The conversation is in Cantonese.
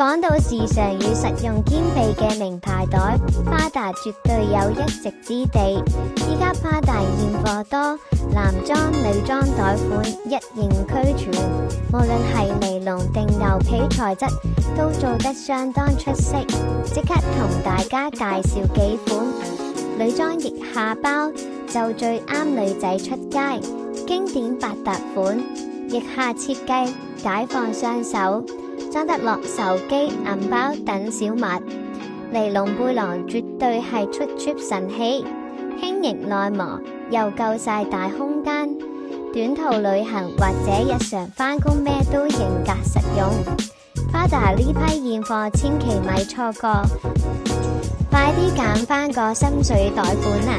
講到時尚與實用兼備嘅名牌袋，Prada絕對有一席之地。依家Prada現貨多，男裝、女裝袋款一應俱全，無論係尼龍定牛皮材質，都做得相當出色。即刻同大家介紹幾款女裝腋下包，就最啱女仔出街。經典百搭款，腋下設計解放雙手，裝得落手機、銀包等小物。尼龍背囊絕對係出 trip 神器，輕盈耐磨又夠晒大空間，短途旅行或者日常返工咩都型格實用。Prada 呢批現貨千祈咪錯過，快啲揀返個心水袋款啊！